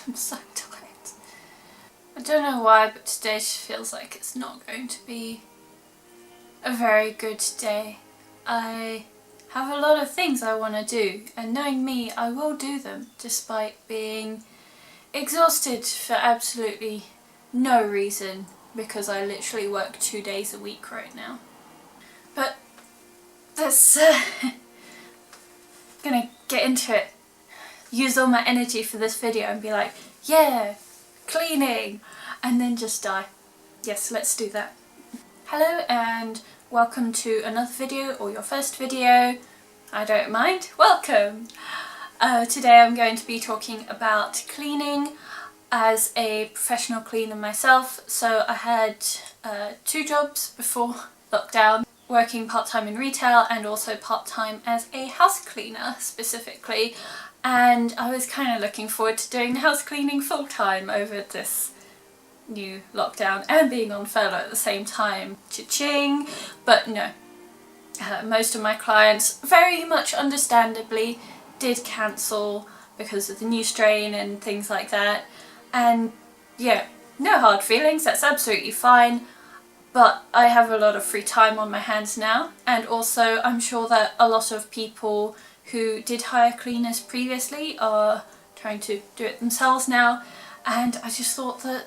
I'm so tired. I don't know why, but today feels like it's not going to be a very good day. I have a lot of things I want to do, and knowing me, I will do them despite being exhausted for absolutely no reason, because I literally work 2 days a week right now. But that's gonna get into it. Use all my energy for this video and be like, yeah, cleaning, and then just die. Yes, let's do that. Hello and welcome to another video, or your first video. I don't mind. Welcome! Today I'm going to be talking about cleaning as a professional cleaner myself. So I had 2 jobs before lockdown, working part-time in retail and also part-time as a house cleaner specifically, and I was kind of looking forward to doing house cleaning full-time over this new lockdown and being on furlough at the same time. Cha-ching! But no. Most of my clients, very much understandably, did cancel because of the new strain and things like that. And yeah, no hard feelings, that's absolutely fine. But I have a lot of free time on my hands now, and also I'm sure that a lot of people who did hire cleaners previously are trying to do it themselves now, and I just thought that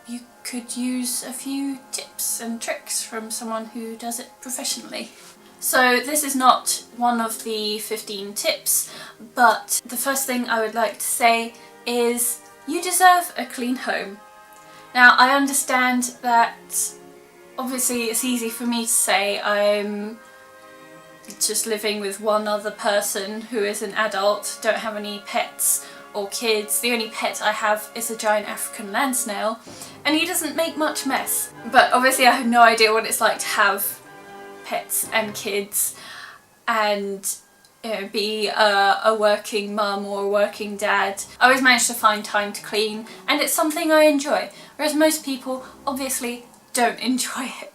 you could use a few tips and tricks from someone who does it professionally. So this is not one of the 15 tips, but the first thing I would like to say is you deserve a clean home. Now I understand that obviously it's easy for me to say I'm just living with one other person who is an adult, don't have any pets or kids. The only pet I have is a giant African land snail, and he doesn't make much mess. But obviously I have no idea what it's like to have pets and kids and, you know, be a working mum or a working dad. I always manage to find time to clean, and it's something I enjoy, whereas most people obviously don't enjoy it.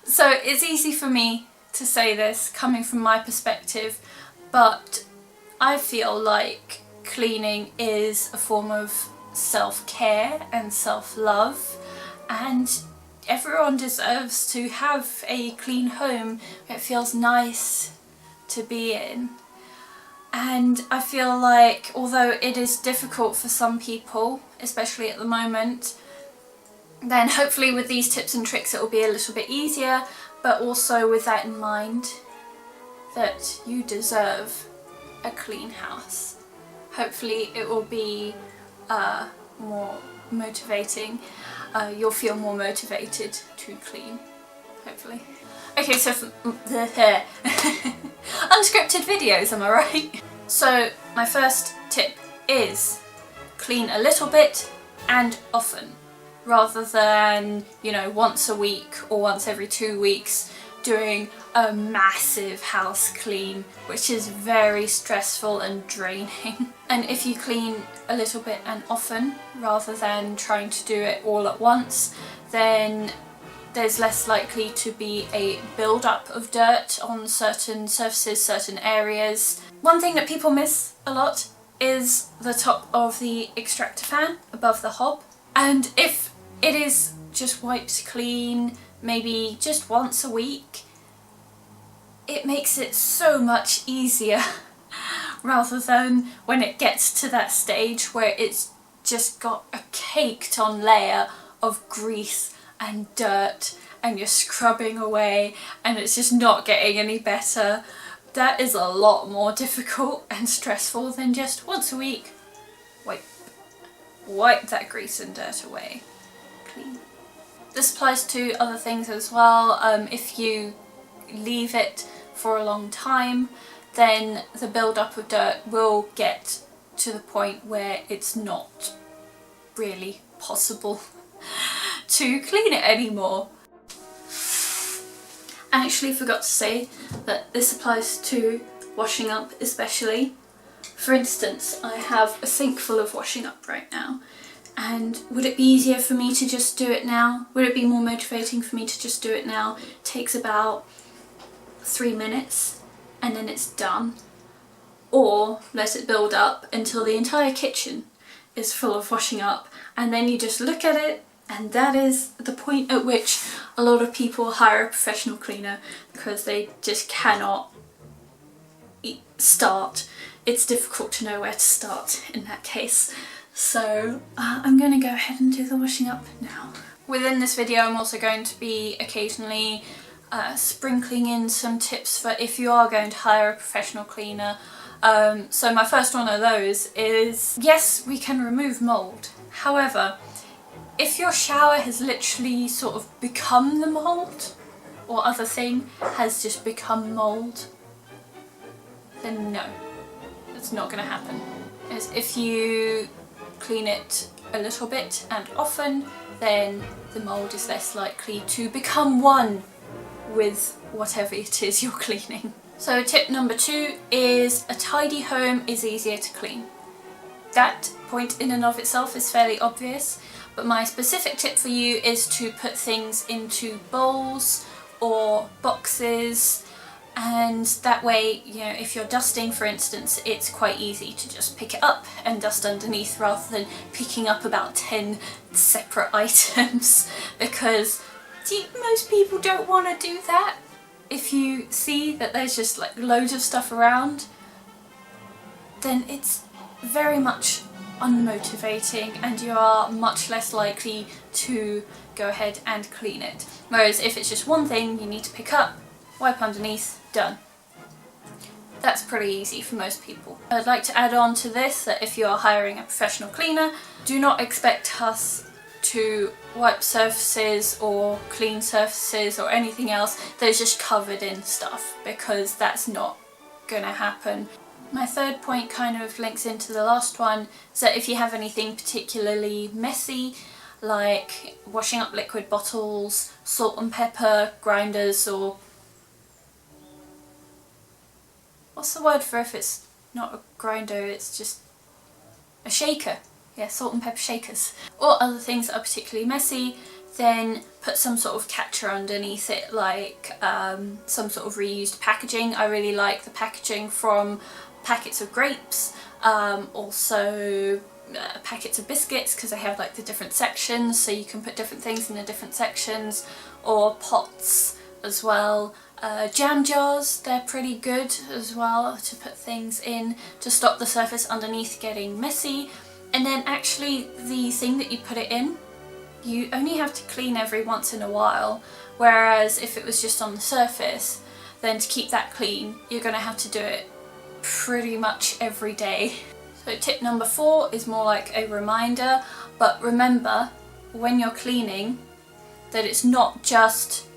So it's easy for me to say this coming from my perspective, but I feel like cleaning is a form of self-care and self-love, and everyone deserves to have a clean home where it feels nice to be in. And I feel like although it is difficult for some people, especially at the moment, then hopefully with these tips and tricks it will be a little bit easier, but also with that in mind that you deserve a clean house. Hopefully it will be more motivating. You'll feel more motivated to clean, hopefully. Okay, so unscripted videos, am I right? So my first tip is clean a little bit and often, rather than, you know, once a week or once every 2 weeks doing a massive house clean, which is very stressful and draining. And if you clean a little bit and often, rather than trying to do it all at once, then there's less likely to be a build-up of dirt on certain surfaces, certain areas. One thing that people miss a lot is the top of the extractor fan above the hob. And if it is just wiped clean, maybe just once a week, it makes it so much easier rather than when it gets to that stage where it's just got a caked on layer of grease and dirt and you're scrubbing away and it's just not getting any better. That is a lot more difficult and stressful than just once a week. Wipe that grease and dirt away. Clean. This applies to other things as well. If you leave it for a long time, then the build-up of dirt will get to the point where it's not really possible to clean it anymore. I actually forgot to say that this applies to washing up especially. For instance, I have a sink full of washing up right now, and would it be easier for me to just do it now? Would it be more motivating for me to just do it now? It takes about 3 minutes and then it's done. Or let it build up until the entire kitchen is full of washing up, and then you just look at it, and that is the point at which a lot of people hire a professional cleaner, because they just cannot start. It's difficult to know where to start in that case. So I'm going to go ahead and do the washing up now. Within this video I'm also going to be occasionally sprinkling in some tips for if you are going to hire a professional cleaner. So my first one of those is, yes, we can remove mould. However, if your shower has literally sort of become the mould, or other thing has just become mould, then no, it's not going to happen. As if you clean it a little bit and often, then the mould is less likely to become one with whatever it is you're cleaning. So tip number 2 is a tidy home is easier to clean. That point in and of itself is fairly obvious, but my specific tip for you is to put things into bowls or boxes, and that way, you know, if you're dusting for instance, it's quite easy to just pick it up and dust underneath rather than picking up about 10 separate items, because most people don't want to do that. If you see that there's just like loads of stuff around, then it's very much unmotivating and you are much less likely to go ahead and clean it. Whereas if it's just one thing you need to pick up, wipe underneath, done. That's pretty easy for most people. I'd like to add on to this that if you are hiring a professional cleaner, do not expect us to wipe surfaces or clean surfaces or anything else that is just covered in stuff, because that's not gonna happen. My third point kind of links into the last one, so if you have anything particularly messy, like washing up liquid bottles, salt and pepper grinders, or what's the word for if it's not a grinder, it's just a shaker. Yeah, salt and pepper shakers. Or other things that are particularly messy, then put some sort of catcher underneath it, like some sort of reused packaging. I really like the packaging from packets of grapes, also packets of biscuits, because they have like the different sections, so you can put different things in the different sections, or pots as well. Jam jars, they're pretty good as well to put things in to stop the surface underneath getting messy. And then actually the thing that you put it in, you only have to clean every once in a while, whereas if it was just on the surface, then to keep that clean you're going to have to do it pretty much every day. So tip number 4 is more like a reminder, but remember when you're cleaning that it's not just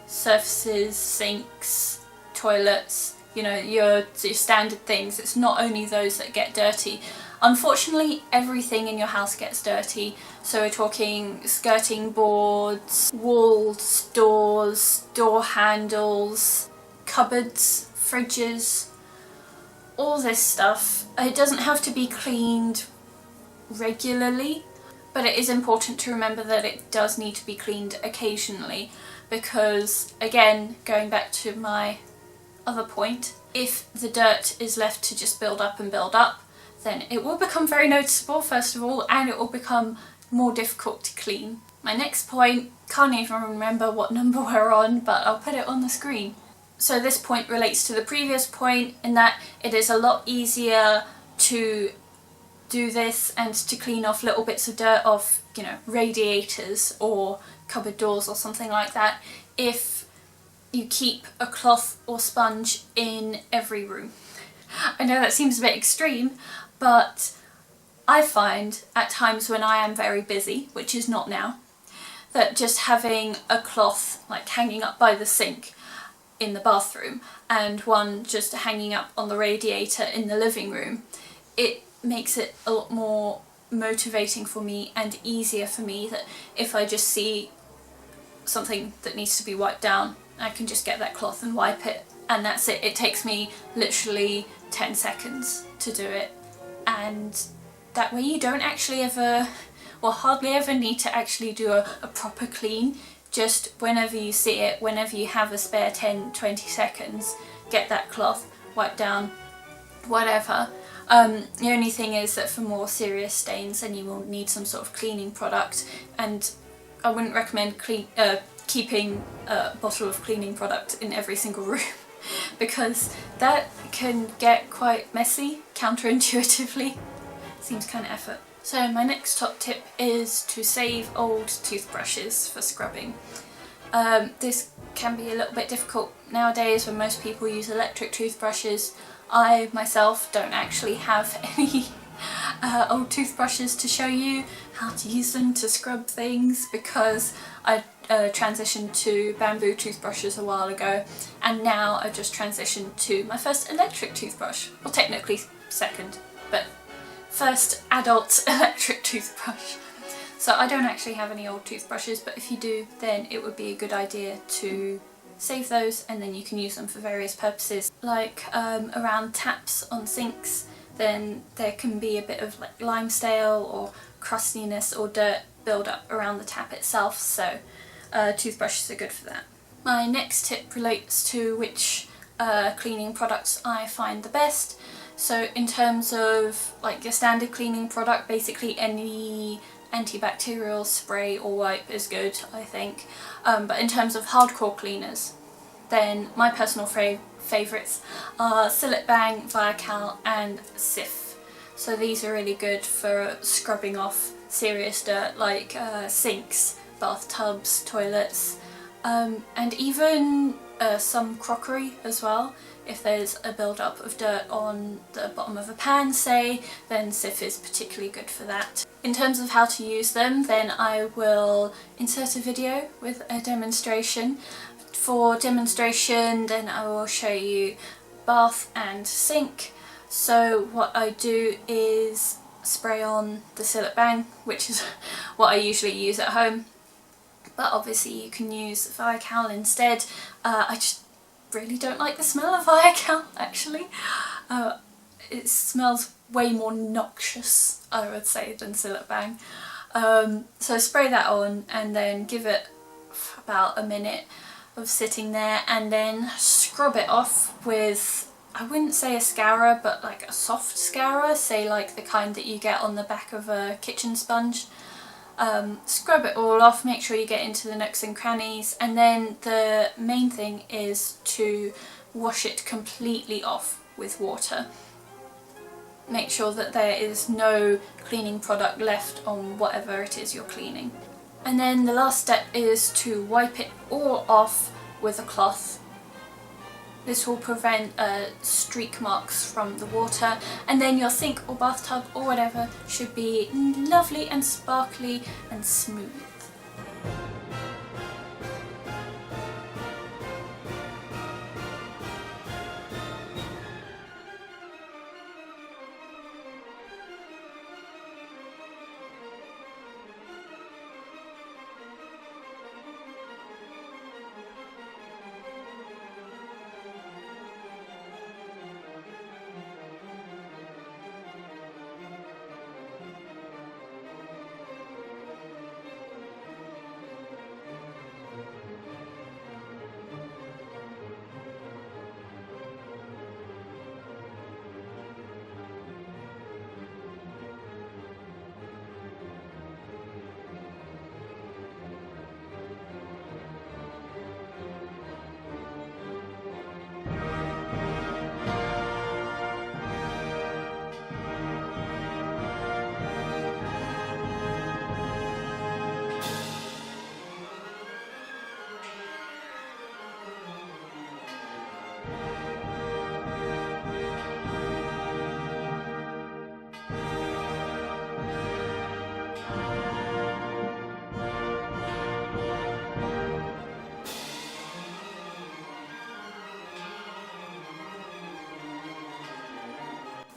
surfaces, sinks, toilets, you know, your standard things. It's not only those that get dirty. Unfortunately, everything in your house gets dirty, so we're talking skirting boards, walls, doors, door handles, cupboards, fridges, all this stuff. It doesn't have to be cleaned regularly, but it is important to remember that it does need to be cleaned occasionally, because again, going back to my other point, if the dirt is left to just build up and build up, then it will become very noticeable first of all, and it will become more difficult to clean. My next point, can't even remember what number we're on, but I'll put it on the screen. So this point relates to the previous point in that it is a lot easier to do this and to clean off little bits of dirt off, you know, radiators or cupboard doors or something like that, if you keep a cloth or sponge in every room. I know that seems a bit extreme, but I find at times when I am very busy, which is not now, that just having a cloth like hanging up by the sink in the bathroom and one just hanging up on the radiator in the living room, it makes it a lot more motivating for me and easier for me, that if I just see something that needs to be wiped down, I can just get that cloth and wipe it, and that's it. It takes me literally 10 seconds to do it, and that way you don't actually ever, well, hardly ever need to actually do a proper clean. Just whenever you see it, whenever you have a spare 10-20 seconds, get that cloth, wipe down, whatever. The only thing is that for more serious stains then you will need some sort of cleaning product, and I wouldn't recommend keeping a bottle of cleaning product in every single room because that can get quite messy, counterintuitively. Seems kind of effort. So my next top tip is to save old toothbrushes for scrubbing. This can be a little bit difficult nowadays when most people use electric toothbrushes. I myself don't actually have any old toothbrushes to show you how to use them to scrub things because I transitioned to bamboo toothbrushes a while ago, and now I've just transitioned to my first electric toothbrush. Well, technically second, but first adult electric toothbrush. So I don't actually have any old toothbrushes, but if you do, then it would be a good idea to save those, and then you can use them for various purposes, like around taps on sinks. Then there can be a bit of like limestale or crustiness or dirt build up around the tap itself, so toothbrushes are good for that. My next tip relates to which cleaning products I find the best. So in terms of like your standard cleaning product, basically any antibacterial spray or wipe is good, I think. But in terms of hardcore cleaners, then my personal favourites are Sillet Bang, Viacal and Cif. So these are really good for scrubbing off serious dirt like sinks, bathtubs, toilets, and even some crockery as well. If there's a build-up of dirt on the bottom of a pan, say, then Cif is particularly good for that. In terms of how to use them, then I will insert a video with a demonstration. For demonstration, then I will show you bath and sink. So what I do is spray on the Sillet Bang, which is what I usually use at home, but obviously you can use Viacal instead. I just really don't like the smell of Viacal, actually. It smells way more noxious, I would say, than Sillet Bang. So spray that on and then give it about a minute of sitting there, and then scrub it off with, I wouldn't say a scourer, but like a soft scourer, say like the kind that you get on the back of a kitchen sponge. Scrub it all off, make sure you get into the nooks and crannies, and then the main thing is to wash it completely off with water. Make sure that there is no cleaning product left on whatever it is you're cleaning. And then the last step is to wipe it all off with a cloth. This will prevent streak marks from the water, and then your sink or bathtub or whatever should be lovely and sparkly and smooth.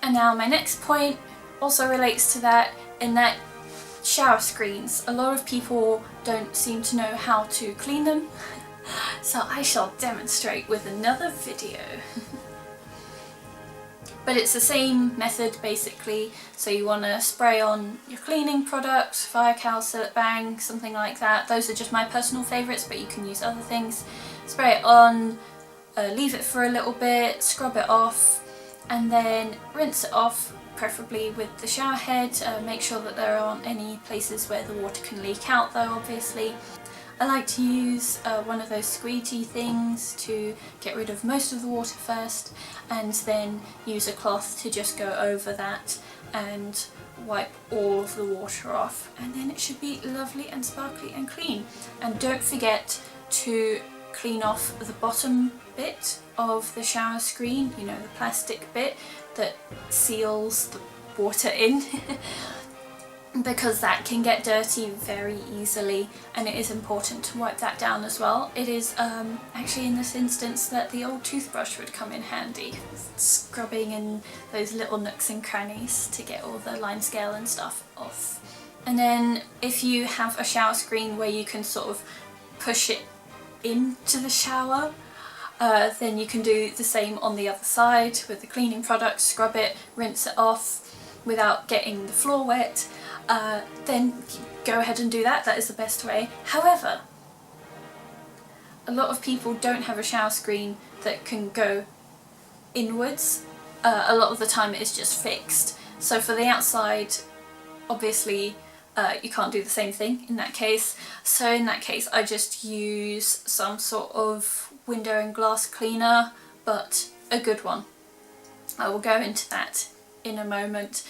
And now my next point also relates to that, in that shower screens. A lot of people don't seem to know how to clean them, so I shall demonstrate with another video. But it's the same method basically, so you want to spray on your cleaning products, Viacal, Sillet Bang, something like that. Those are just my personal favourites, but you can use other things. Spray it on, leave it for a little bit, scrub it off, and then rinse it off, preferably with the shower head. Make sure that there aren't any places where the water can leak out though, obviously. I like to use one of those squeegee things to get rid of most of the water first, and then use a cloth to just go over that and wipe all of the water off, and then it should be lovely and sparkly and clean. And don't forget to clean off the bottom bit of the shower screen, you know, the plastic bit that seals the water in because that can get dirty very easily, and it is important to wipe that down as well. It is actually in this instance that the old toothbrush would come in handy, scrubbing in those little nooks and crannies to get all the line scale and stuff off. And then if you have a shower screen where you can sort of push it into the shower, then you can do the same on the other side with the cleaning product, scrub it, rinse it off without getting the floor wet. Then go ahead and do that. That is the best way. However, a lot of people don't have a shower screen that can go inwards. A lot of the time it is just fixed. So for the outside, obviously you can't do the same thing in that case. So in that case I just use some sort of window and glass cleaner, but a good one. I will go into that in a moment.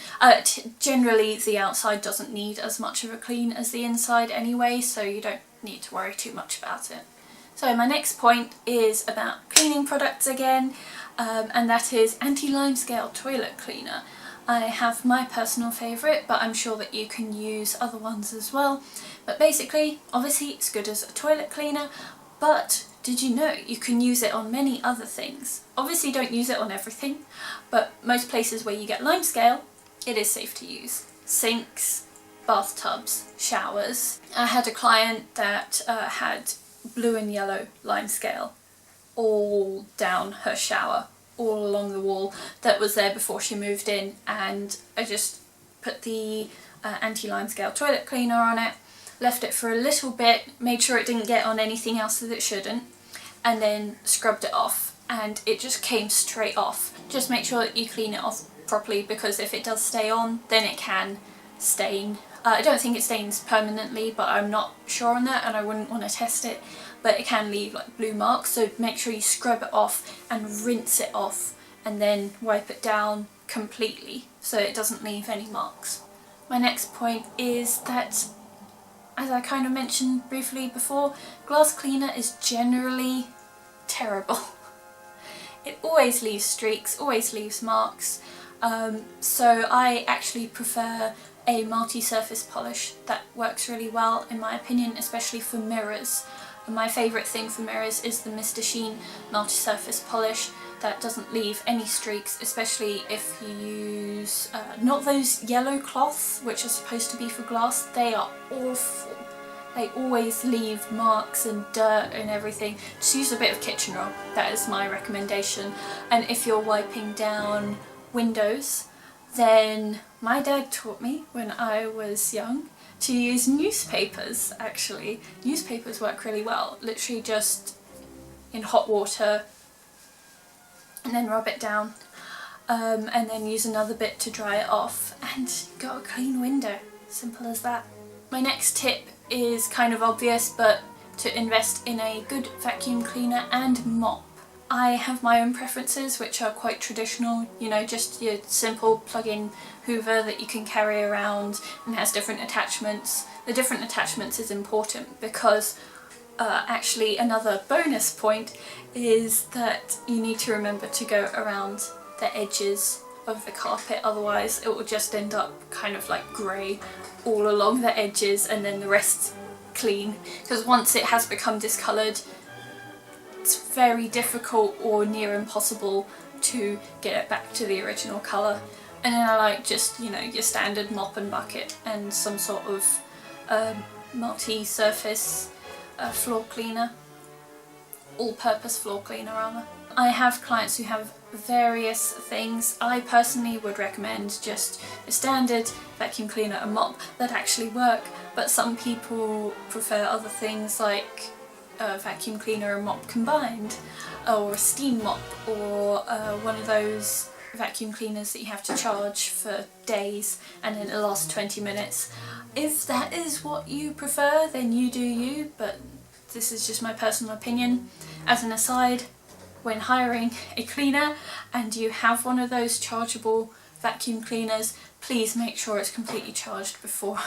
Generally the outside doesn't need as much of a clean as the inside anyway, so you don't need to worry too much about it. So my next point is about cleaning products again, and that is anti-lime scale toilet cleaner. I have my personal favourite, but I'm sure that you can use other ones as well. But basically, obviously it's good as a toilet cleaner, but did you know you can use it on many other things? Obviously don't use it on everything, but most places where you get lime scale, it is safe to use. Sinks, bathtubs, showers. I had a client that had blue and yellow lime scale all down her shower, all along the wall that was there before she moved in, and I just put the anti-lime scale toilet cleaner on it, left it for a little bit, made sure it didn't get on anything else that it shouldn't, and then scrubbed it off, and it just came straight off. Just make sure that you clean it off properly, because if it does stay on, then it can stain. I don't think it stains permanently, but I'm not sure on that and I wouldn't want to test it, but it can leave like blue marks, so make sure you scrub it off and rinse it off and then wipe it down completely so it doesn't leave any marks. My next point is that, as I kind of mentioned briefly before, glass cleaner is generally terrible. It always leaves streaks, always leaves marks, so I actually prefer a multi-surface polish that works really well in my opinion, especially for mirrors. My favourite thing for mirrors is the Mr. Sheen multi-surface polish that doesn't leave any streaks, especially if you use not those yellow cloths which are supposed to be for glass. They are awful. They always leave marks and dirt and everything. Just use a bit of kitchen roll. That is my recommendation. And if you're wiping down windows, then my dad taught me when I was young to use newspapers, actually. Newspapers work really well. Literally just in hot water and then rub it down, and then use another bit to dry it off, and got a clean window. Simple as that. My next tip is kind of obvious, but to invest in a good vacuum cleaner and mop. I have my own preferences which are quite traditional, you know, just your simple plug-in hoover that you can carry around and has different attachments. The different attachments is important because actually another bonus point is that you need to remember to go around the edges of the carpet, otherwise it will just end up kind of like grey all along the edges and then the rest clean, because once it has become discoloured it's very difficult or near impossible to get it back to the original colour. And then I like just, you know, your standard mop and bucket and some sort of multi-surface floor cleaner, all-purpose floor cleaner rather. I have clients who have various things. I personally would recommend just a standard vacuum cleaner and mop that actually work, but some people prefer other things like a vacuum cleaner and mop combined, or a steam mop, or one of those vacuum cleaners that you have to charge for days and then it lasts 20 minutes. If that is what you prefer, then you do you, but this is just my personal opinion. As an aside, when hiring a cleaner and you have one of those chargeable vacuum cleaners, please make sure it's completely charged before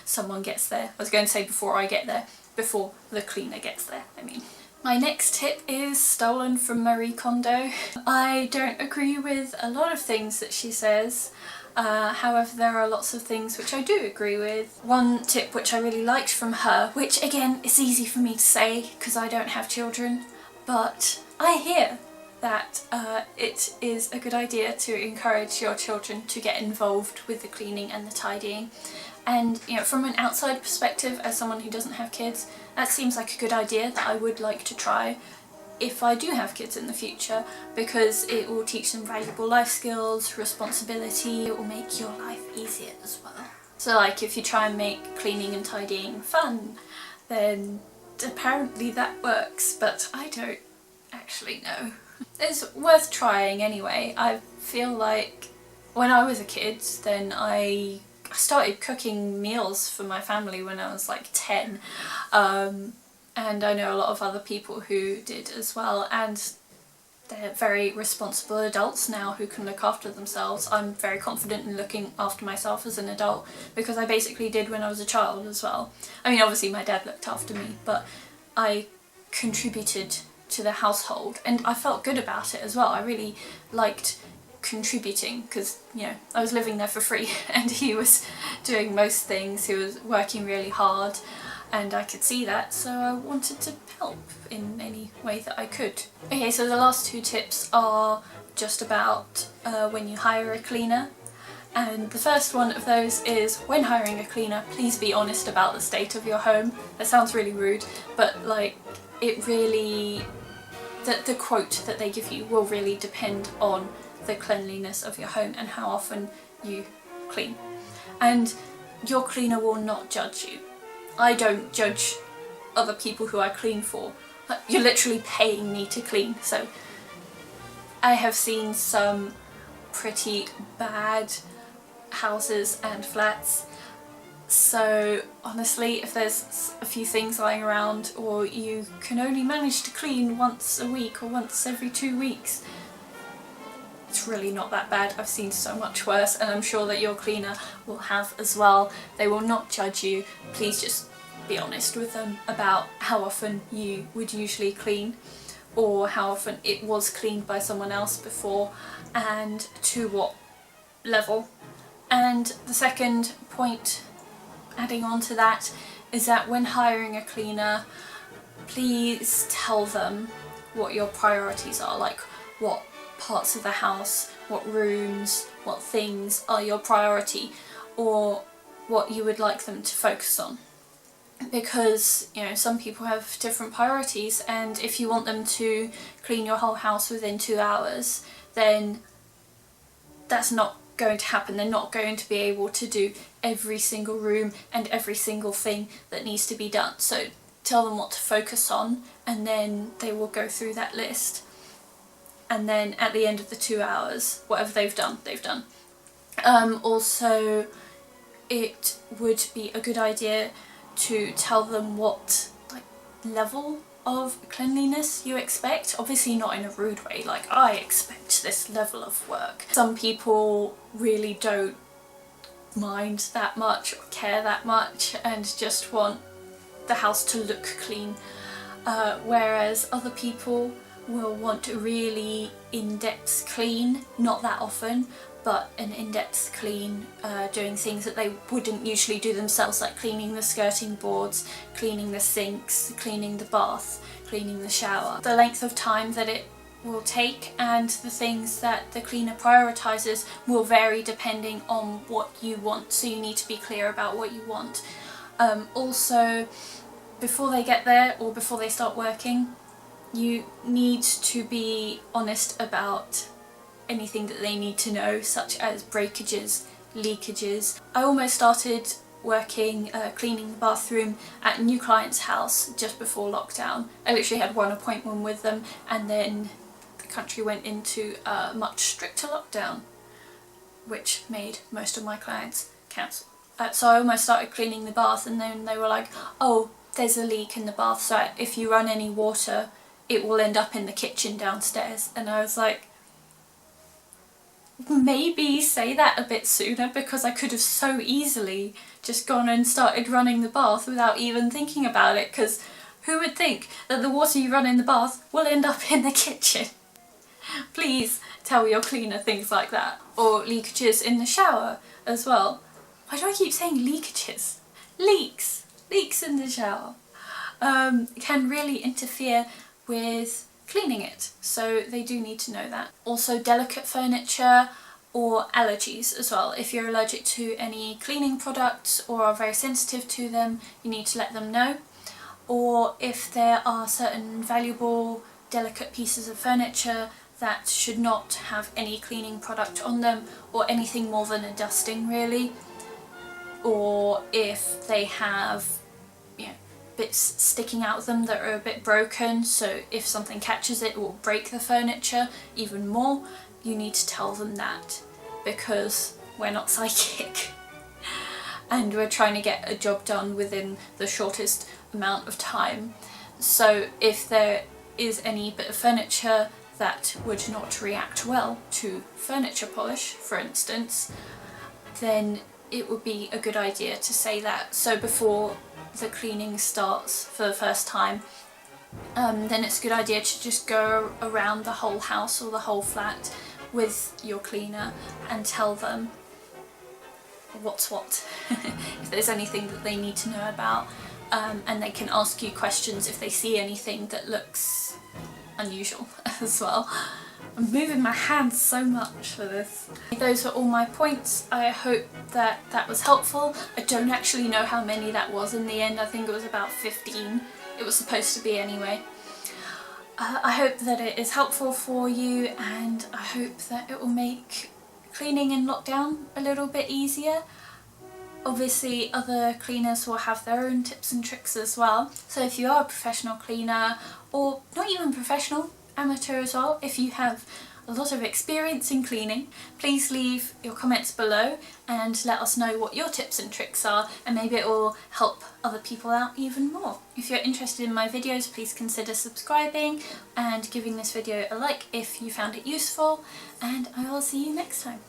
someone gets there. I was going to say before I get there, before the cleaner gets there, I mean. My next tip is stolen from Marie Kondo. I don't agree with a lot of things that she says, however there are lots of things which I do agree with. One tip which I really liked from her, which again is easy for me to say because I don't have children, but I hear that it is a good idea to encourage your children to get involved with the cleaning and the tidying. And you know, from an outside perspective, as someone who doesn't have kids, that seems like a good idea that I would like to try if I do have kids in the future, because it will teach them valuable life skills, responsibility, it will make your life easier as well. So like if you try and make cleaning and tidying fun, then apparently that works, but I don't actually know. It's worth trying anyway. I feel like when I was a kid, then I started cooking meals for my family when I was like 10, and I know a lot of other people who did as well, and they're very responsible adults now who can look after themselves. I'm very confident in looking after myself as an adult because I basically did when I was a child as well. I mean, obviously my dad looked after me, but I contributed to the household and I felt good about it as well. I really liked contributing because, you know, I was living there for free and he was doing most things, he was working really hard and I could see that, so I wanted to help in any way that I could. Okay, so the last two tips are just about when you hire a cleaner, and the first one of those is when hiring a cleaner, please be honest about the state of your home. That sounds really rude, but like it really, the quote that they give you will really depend on the cleanliness of your home and how often you clean. And your cleaner will not judge you. I don't judge other people who I clean for. You're literally paying me to clean, so I have seen some pretty bad houses and flats, so honestly if there's a few things lying around or you can only manage to clean once a week or once every 2 weeks, it's really not that bad. I've seen so much worse and I'm sure that your cleaner will have as well. They will not judge you. Please just be honest with them about how often you would usually clean or how often it was cleaned by someone else before and to what level. And the second point adding on to that is that when hiring a cleaner, please tell them what your priorities are, like what parts of the house, what rooms, what things are your priority or what you would like them to focus on. Because, you know, some people have different priorities and if you want them to clean your whole house within 2 hours, then that's not going to happen. They're not going to be able to do every single room and every single thing that needs to be done. So tell them what to focus on and then they will go through that list. And then at the end of the 2 hours, whatever they've done, they've done. Also, it would be a good idea to tell them what like level of cleanliness you expect. Obviously not in a rude way, like I expect this level of work. Some people really don't mind that much or care that much and just want the house to look clean, whereas other people will want a really in-depth clean, not that often, but an in-depth clean, doing things that they wouldn't usually do themselves, like cleaning the skirting boards, cleaning the sinks, cleaning the bath, cleaning the shower. The length of time that it will take and the things that the cleaner prioritises will vary depending on what you want, so you need to be clear about what you want. Also, before they get there or before they start working, you need to be honest about anything that they need to know, such as breakages, leakages. I almost started working cleaning the bathroom at a new client's house just before lockdown. I literally had one appointment with them and then the the country went into a much stricter lockdown, which made most of my clients cancel. So I almost started cleaning the bath, and then they were like, oh, there's a leak in the bath, so if you run any water it will end up in the kitchen downstairs. And I was like, maybe say that a bit sooner, because I could have so easily just gone and started running the bath without even thinking about it, because who would think that the water you run in the bath will end up in the kitchen? Please tell your cleaner things like that. Or leakages in the shower as well. Why do I keep saying leakages? Leaks! Leaks in the shower can really interfere with cleaning it, so they do need to know that. Also delicate furniture or allergies as well. If you're allergic to any cleaning products or are very sensitive to them, you need to let them know. Or if there are certain valuable, delicate pieces of furniture that should not have any cleaning product on them, or anything more than a dusting really. Or if they have, you know, bits sticking out of them that are a bit broken, so if something catches it will break the furniture even more, you need to tell them that, because we're not psychic and we're trying to get a job done within the shortest amount of time. So if there is any bit of furniture that would not react well to furniture polish, for instance, then it would be a good idea to say that. So before the cleaning starts for the first time, then it's a good idea to just go around the whole house or the whole flat with your cleaner and tell them what's what, if there's anything that they need to know about, and they can ask you questions if they see anything that looks unusual as well. I'm moving my hands so much for this. Those are all my points. I hope that that was helpful. I don't actually know how many that was in the end. I think it was about 15. It was supposed to be anyway. I hope that it is helpful for you, and I hope that it will make cleaning in lockdown a little bit easier. Obviously other cleaners will have their own tips and tricks as well. So if you are a professional cleaner, or not even professional, amateur as well, if you have a lot of experience in cleaning, please leave your comments below and let us know what your tips and tricks are, and maybe it will help other people out even more. If you're interested in my videos, please consider subscribing and giving this video a like if you found it useful, and I will see you next time.